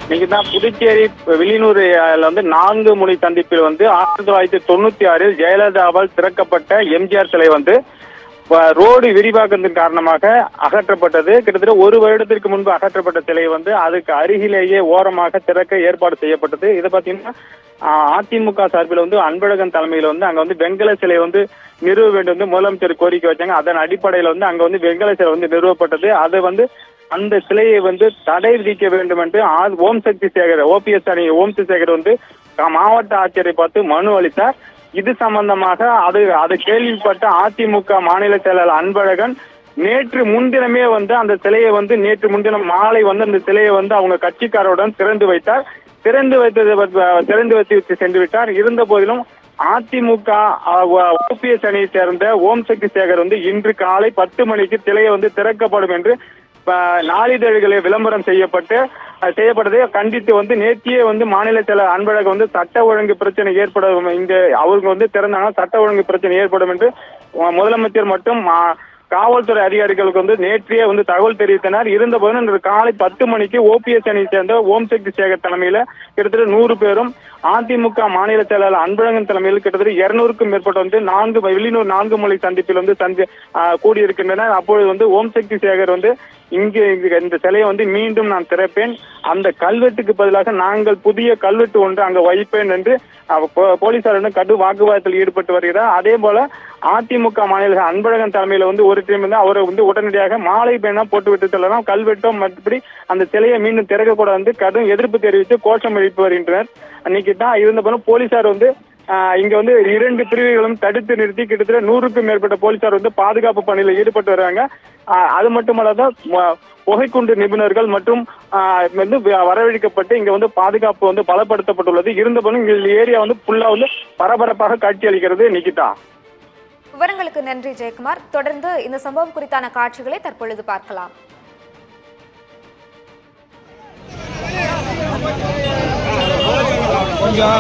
இன்னைக்கு தான் புதுச்சேரி வில்லியனூர் வந்து 4 முனை சந்திப்பில் வந்து 1996 ஜெயலலிதாவால் திறக்கப்பட்ட எம்ஜிஆர் சிலை வந்து ரோடு விரிவாக்கத்தின் காரணமாக அகற்றப்பட்டது. கிட்டத்தட்ட 1 வருடத்திற்கு முன்பு அகற்றப்பட்ட சிலை வந்து அதுக்கு அருகிலேயே ஓரமாக திறக்க ஏற்பாடு செய்யப்பட்டது. இதை பாத்தீங்கன்னா அதிமுக சார்பில் வந்து அன்பழகன் தலைமையில வந்து அங்க வந்து வெங்கல சிலை வந்து நிறுவ வேண்டும் வந்து முதலமைச்சர் கோரிக்கை வச்சாங்க. அதன் அடிப்படையில வந்து அங்க வந்து வெங்கல சிலை வந்து நிறுவப்பட்டது. அது வந்து அந்த சிலையை வந்து தடை விதிக்க வேண்டும் என்று ஓம் சக்தி சேகர் ஓபிஎஸ் அணி ஓம் சக்தி சேகர் வந்து மாவட்ட ஆட்சியரை பார்த்து மனு அளித்தார். இது சம்பந்தமாக அது கேள்விப்பட்ட அதிமுக மாநில செயலாளர் அன்பழகன் நேற்று முன்தினமே வந்து அந்த சிலையை வந்து நேற்று முன்தினம் மாலை வந்து அந்த சிலையை வந்து அவங்க கட்சிக்காரருடன் திறந்து வைத்தார். திறந்து வைத்து சென்று விட்டார். இருந்த போதிலும் அதிமுக ஓபிஎஸ் அணியை சேர்ந்த ஓம் சக்தி சேகர் வந்து இன்று காலை 10 மணிக்கு சிலையை வந்து திறக்கப்படும் என்று நாளிதழ்களை விளம்பரம் செய்யப்பட்டதை கண்டித்து வந்து நேற்றையே வந்து மாநில செயலர் அன்பழகன் வந்து சட்ட ஒழுங்கு பிரச்சனை ஏற்படும், இங்க அவருக்கு வந்து திறந்தாங்க சட்ட ஒழுங்கு பிரச்சனை ஏற்படும் என்று முதலமைச்சர் மற்றும் காவல்துறை அதிகாரிகளுக்கு வந்து நேற்றையே வந்து தகவல் தெரிவித்தனர். இருந்தபோதும் இன்று காலை 10 மணிக்கு ஓபிஎஸ் அணியை சேர்ந்த ஓம் சக்தி சேகர் தலைமையில கிட்டத்தட்ட 100 பேரும் அதிமுக மாநில செயலாளர் அன்பழகன் தலைமையில் கிட்டத்தட்ட 200க்கும் மேற்பட்ட வந்து வில்லியனூர் 4 முனை சந்திப்பில் வந்து கூடியிருக்கின்றனர். அப்பொழுது வந்து ஓம் சக்தி சேகர் வந்து இந்த சிலையை வந்து மீண்டும் நான் திறப்பேன், அந்த கல்வெட்டுக்கு பதிலாக நாங்கள் புதிய கல்வெட்டு ஒன்று அங்க வைப்பேன் என்று போலீசாருடன் கடும் வாக்குவாதத்தில் ஈடுபட்டு வருகிறார். அதே போல அதிமுக மாநில அன்பழகன் தலைமையில வந்து ஒரு டீம் வந்து அவரை வந்து உடனடியாக மாலை பேனா போட்டு விட்டு செல்லலாம், கல்வெட்டோ மற்றபடி அந்த சிலையை மீண்டும் திறக்கக்கூடாது வந்து கடும் எதிர்ப்பு தெரிவித்து கோஷம் எழுப்பி வருகின்றனர். அன்னைக்கு தான் இருந்தபோதும் போலீசார் வந்து இங்க வந்து 2 பிரிவுகளும் தடுத்து நிறுத்தி கிட்டத்தட்ட 100க்கும் மேற்பட்ட போலீசார் வந்து பாதுகாப்பு பணியில் ஈடுபட்டு வர்றாங்க. அது மட்டுமல்லாத புகைக்குண்டு நிபுணர்கள் மற்றும் வந்து வரவழைக்கப்பட்டு இங்க வந்து பாதுகாப்பு வந்து பலப்படுத்தப்பட்டுள்ளது. இருந்தபோதும் இங்க ஏரியா வந்து ஃபுல்லா வந்து பரபரப்பாக காட்சி அளிக்கிறது. நிகிதா, விவரங்களுக்கு நன்றி ஜெயக்குமார். தொடர்ந்து இந்த சம்பவம் குறித்தான காட்சிகளை தற்பொழுது பார்க்கலாம். கொஞ்சம்